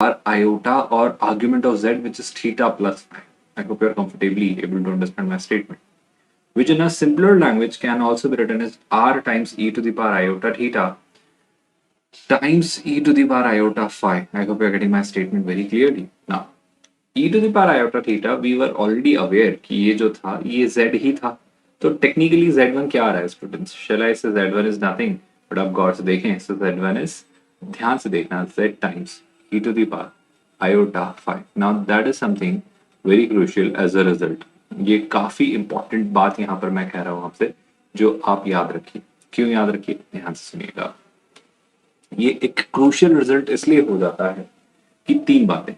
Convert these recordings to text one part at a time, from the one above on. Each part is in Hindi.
our iota or argument of z, which is theta plus phi. I hope you are comfortably able to understand my statement, which in a simpler language can also be written as r times e to the power iota theta times e to the power iota phi. I hope you are getting my statement very clearly. Now, e to the power iota theta, we were already aware कि ये जो था ये z ही था, तो टेक्निकली z1 क्या आ रहा है स्टूडेंट्स? शैल आई से z1 इज नथिंग, बट आप गौर से देखें, so z1 इज, ध्यान से देखना, z times e to the power iota phi. Now that is something very crucial as a result. ये काफी इंपॉर्टेंट बात यहाँ पर मैं कह रहा हूँ आपसे, जो आप याद रखिए. क्यों याद रखिए? ध्यान से सुनिएगा. ये एक क्रूशियल रिजल्ट इसलिए हो जाता है कि तीन बातें.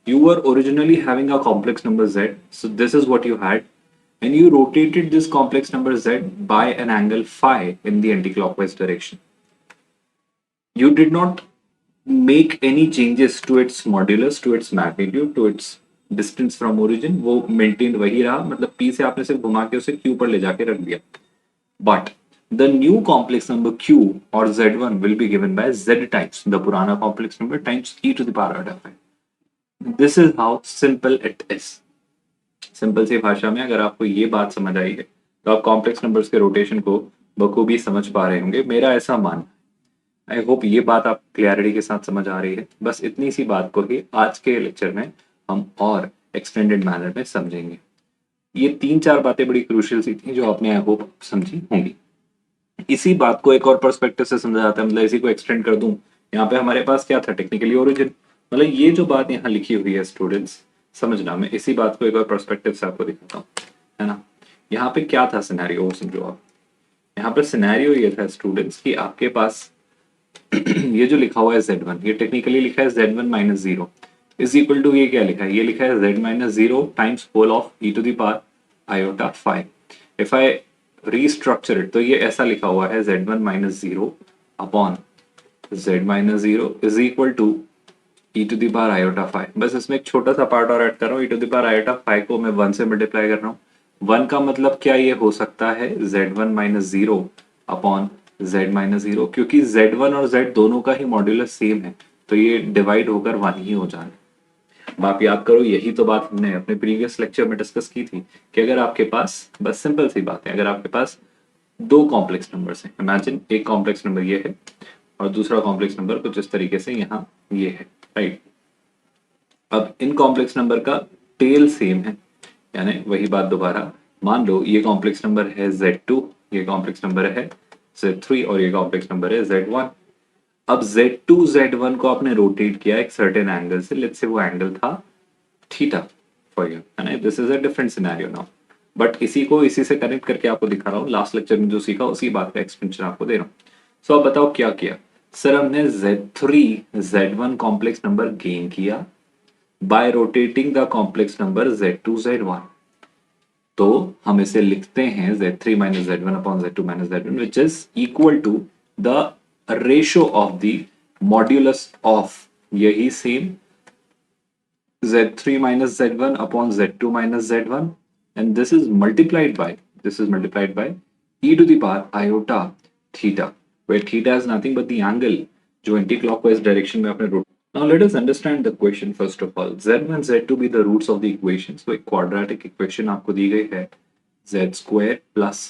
You were originally having a complex number z, so this is what you had, and you rotated this complex number z by an angle phi in the anticlockwise direction. You did not make any changes to its modulus, to its magnitude, to its distance from origin. वो maintained वही रहा, मतलब p से आपने सिर्फ घुमा के उसे q पर ले जाके रख दिया. But the new complex number q or z1 will be given by z times the पुराना complex number times e to the power iota phi. This is how simple it is. Simple C भाषा में अगर आपको ये बात समझ आई है तो आप कॉम्प्लेक्स नंबर्स के रोटेशन को बखूबी समझ पा रहे होंगे, मेरा ऐसा मान. आई होप ये बात आप क्लैरिटी के साथ समझ आ रही है. बस इतनी सी बात को ही आज के लेक्चर में हम और एक्सटेंडेड मैनर में समझेंगे. ये तीन चार बातें बड़ी क्रूशियल सी थी जो आपने आई होप समझी होंगी. इसी बात को एक और पर्सपेक्टिव से समझा जाता है, मतलब इसी को एक्सटेंड कर दूं, यहाँ पे हमारे पास क्या था? Technically origin. मतलब ये जो बात यहाँ लिखी हुई है स्टूडेंट्स, समझना, मैं इसी बात को एक और पर्सपेक्टिव से आपको दिखाता हूँ, है ना. यहाँ पे क्या था सिनेरियो, वो समझो आप. यहाँ पर सिनेरियो ये था स्टूडेंट्स कि आपके पास ये जो लिखा हुआ है z1, ये टेक्निकली लिखा है z1 minus zero is equal to, ये क्या लिखा है? ये लिखा है z minus zero times whole of e to the power iota phi. If I restructure it तो ये ऐसा लिखा हुआ है z1 minus zero upon z minus zero is equal to e to the power iota phi. बस इसमें एक छोटा सा पार्ट और ऐड कर रहा हूँ. e to the power iota phi को मैं 1 से मल्टीप्लाई कर रहा हूँ. 1 का मतलब क्या ये हो सकता है? z1 minus zero upon z minus zero, क्योंकि z1 और z दोनों का ही मॉड्यूलस सेम है, तो ये डिवाइड होकर 1 ही हो जाए. अब आप याद करो, यही तो बात हमने अपने प्रीवियस लेक्चर में डिस्कस की थी कि अगर आपके पास, बस सिंपल सी बात है, अगर आपके पास दो कॉम्प्लेक्स नंबर्स हैं, इमेजिन एक कॉम्प्लेक्स नंबर ये है और दूसरा कॉम्प्लेक्स नंबर कुछ इस तरीके से यहाँ ये है, राइट. अब इन कॉम्प्लेक्स नंबर का टेल सेम है, यानी वही बात दोबारा. मान लो ये कॉम्प्लेक्स नंबर है z2, ये कॉम्प्लेक्स नंबर है z3 और ये कॉम्प्लेक्स नंबर है z1. अब z2 z1 को आपने रोटेट किया एक सर्टेन एंगल से, लेट्स से वो एंगल था थीटा फॉर यू, है ना. This is a different scenario now, but इसी को इसी से कनेक्ट करके आपको दिखा रहा हूँ. लास्ट लेक्चर में जो सीखा उसी बात का एक्सपेंशन आपको दे रहा हूँ. सो अब बताओ क्या किया सर? हमने z3 z1 complex number gain किया by rotating the complex number z2 z1. तो हम इसे लिखते हैं z3 minus z1 upon z2 minus z1, which is equal to the ratio of the modulus of, यही same, z3 minus z1 upon z2 minus z1, and this is multiplied by e to the power iota theta, where theta is nothing but the angle जो anti-clockwise direction में आपने rotate. Now let us understand the question first of all. z1 z2 be the roots of the equation. So एक quadratic equation आपको दी गई है z square plus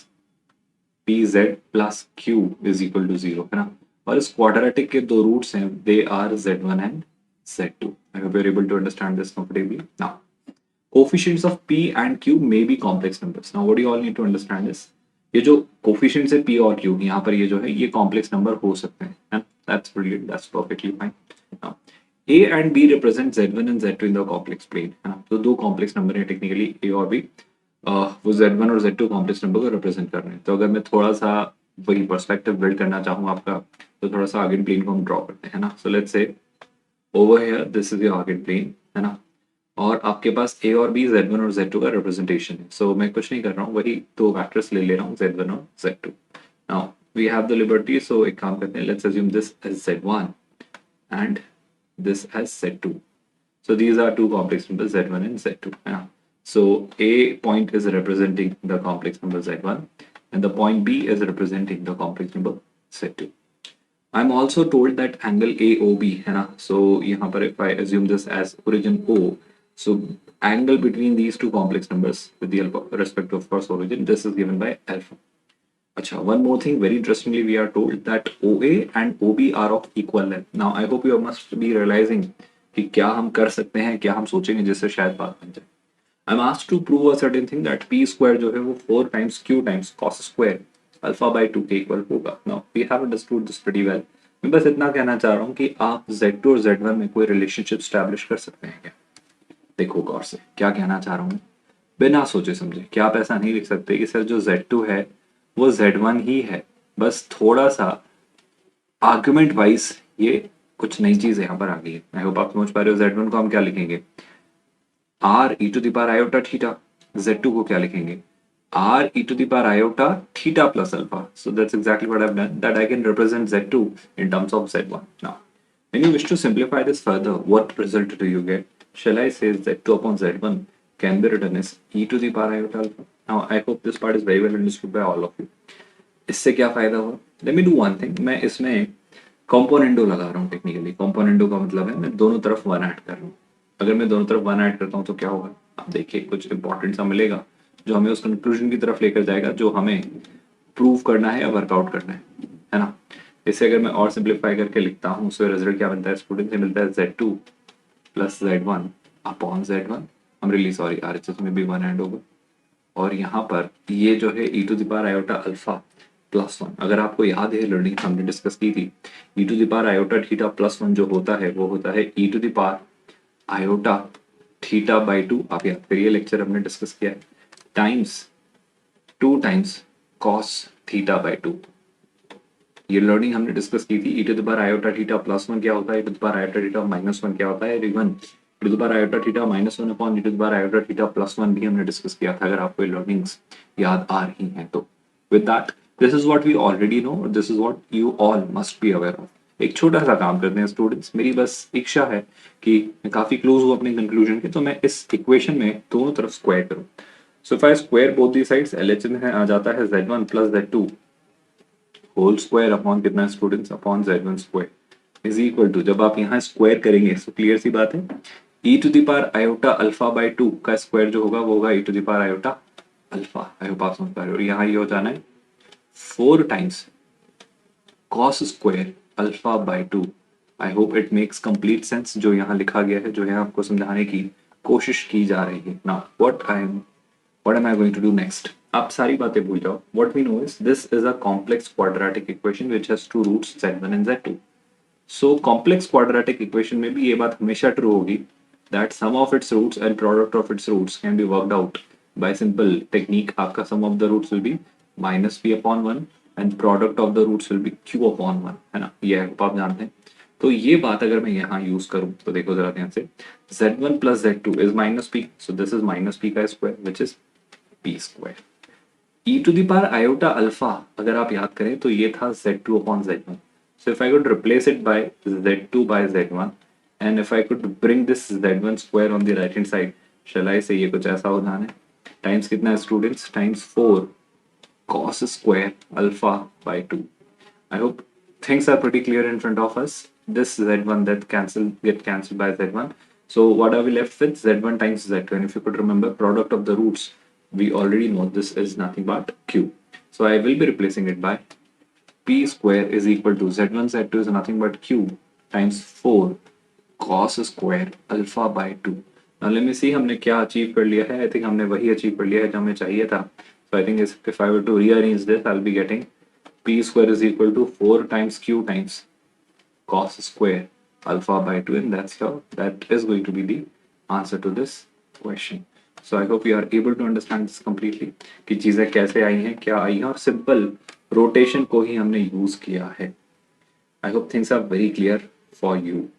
pz plus q is equal to 0, है ना. और इस quadratic के दो roots हैं, they are z1 and z2. I hope you're able to understand this comfortably. Now, coefficients of p and q may be complex numbers. Now, what you all need to understand is, ये जो coefficients है p और q, यहाँ पर ये जो है ये complex number हो सकते हैं. That's brilliant. That's perfectly fine. Now, a and b represent z1 and z2 in the complex plane, है ना. तो दो complex number है technically a और b. वो z1 और z2 complex number को represent कर रहे हैं. तो अगर मैं थोड़ा सा वही perspective build करना चाहूँ आपका, तो थोड़ा सा आगे plane को हम draw करते हैं ना. So let's say over here this is the Argand plane, है ना. और आपके पास a और b z1 और z2 का रिप्रेजेंटेशन है. सो मैं कुछ नहीं कर रहा हूँ, वही दो वेक्टर्स ले रहा हूँ z1 और z2. Now we have the liberty, so एक काम करते हैं, let's assume this as z1 and this as z2. So these are two complex numbers z1 and z2, है ना. सो a point is representing the complex number z1 and the point b is representing the complex number z2. I'm also told that angle AOB है ना, so यहाँ पर if I assume this as origin O, so angle between these two complex numbers with the respect to of course origin, this is given by alpha. Acha, one more thing, very interestingly we are told that OA and OB are of equal length. Now I hope you must be realizing कि क्या हम कर सकते हैं, क्या हम सोचेंगे जिससे शायद बात बन जाए. I'm asked to prove a certain thing that p square जो है वो 4 times q times cos square alpha by 2 के इक्वल होगा. Now we have understood this pretty well. मैं बस इतना कहना चाह रहा हूँ कि आप Z2 और Z1 में कोई रिलेशनशिप स्टैब्लिश कर सकते हैं क्या. देखो गौर से क्या कहना चाह रहा हूँ, बिना सोचे समझे क्या आप ऐसा नहीं लिख सकते कि सर जो Z2 है वो Z1 ही है, बस थोड़ा सा आर्ग्यूमेंट वाइज ये कुछ नई चीज यहाँ पर आ गई है. आई होप आप समझ पा रहे हो. Z1 को हम क्या लिखेंगे, R e to the power iota theta. Z2 को क्या लिखेंगे, R e to the power iota theta plus alpha. So that's exactly what I have done, that I can represent Z2 in terms of Z1. Now when you wish to simplify this further, what result do you get? Shall I say Z2 upon Z1 can be written as e to the power iota alpha? Now I hope this part is very well understood by all of you. इससे क्या फायदा हुआ, let me do one thing. मैं इसमें कॉम्पोनेंडो लगा रहा हूँ. टेक्निकली कॉम्पोनेंडो का मतलब है मैं दोनों तरफ वन ऐड कर रहा हूँ. अगर मैं दोनों तरफ वन ऐड करता हूँ तो क्या होगा, आप देखिए कुछ इंपॉर्टेंट सा मिलेगा जो हमें उस कंक्लूजन की तरफ लेकर जाएगा जो हमें प्रूव करना है या वर्कआउट करना है ना. इसे अगर मैं और सिंप्लीफाई करके लिखता हूँ उससे रिजल्ट क्या बनता है स्टूडेंट, से मिलता है Z2 plus Z1 upon Z1. हम रियली सॉरी RHS में भी वन ऐड होगा. और यहाँ पर ये जो है e to the power iota alpha plus 1, अगर आपको याद है लर्निंग हमने डिस्कस की थी, e to the power iota theta plus 1 जो होता है वो होता है e to the power iota theta by 2. आप याद करिए लेक्चर हमने डिस्कस किया है, times 2 times cos theta by 2. ये लर्निंग हमने डिस्कस की थी. e to the power iota theta plus 1 क्या होता है, e to the power iota theta minus 1 क्या होता है, e to the power iota theta minus 1 upon e to the power iota theta plus 1 भी हमने डिस्कस किया था, अगर आपको ये लर्निंग्स याद आ रही हैं तो. With that this is what we already know, this is what you all must be aware of. एक छोटा सा काम करते हैं स्टूडेंट्स, मेरी बस इच्छा है कि मैं काफी क्लोज हूँ अपने कंक्लूजन के, तो मैं इस इक्वेशन में दोनों तरफ स्क्वायर करूँ. So if I square both the sides, LHS में आ जाता है Z1 plus Z2 whole square upon कितना students, upon Z1 square is equal to, जब आप यहाँ स्क्वायर करेंगे तो क्लियर सी बात है e to the power iota alpha by 2 का स्क्वायर जो होगा वो होगा e to the power iota alpha. I hope आप समझ पा रहे हो. और यहाँ ये हो जाना है 4 times cos square alpha by 2. I hope it makes complete sense जो यहाँ लिखा गया है, जो है आपको समझाने की कोशिश की जा रही है. Now what am I going to do next? आप सारी बातें भूल जाओ. What we know is this is a complex quadratic equation which has two roots Z1 and Z2. So complex quadratic equation में भी ये बात हमेशा true होगी that sum of its roots and product of its roots can be worked out by simple technique. आपका sum of the roots will be minus p upon 1 and product of the roots will be q upon 1, है ना. ये आप जानते हैं. तो ये बात अगर मैं यहाँ यूज करूँ तो देखो जरा ध्यान से, Z1 plus Z2 is minus p, so this is minus p का square which is p square. e to the power iota alpha अगर आप याद करें तो ये था Z2 upon Z1. So if I could replace it by Z2 by Z1 and if I could bring this Z1 square on the right hand side, shall I say ये कुछ ऐसा हो जाना है, टाइम्स कितना है students, times 4 cos square alpha by 2. I hope things are pretty clear in front of us. This Z1 that get cancelled by Z1. So what are we left with? Z1 times Z2. And if you could remember product of the roots, we already know this is nothing but Q. So I will be replacing it by P square is equal to Z1 Z2 is nothing but Q times 4 cos square alpha by 2. Now let me see हमने क्या अचीव कर लिया है. I think हमने वही अचीव कर लिया है जो हमें चाहिए था. So I think if I were to rearrange this, I'll be getting P square is equal to 4 times Q times cos square alpha by 2, and that is going to be the answer to this question. So I hope you are able to understand this completely कि चीजें कैसे आई हैं, क्या आई हैं, और सिंपल रोटेशन को ही हमने यूज किया है. I hope things are very clear for you.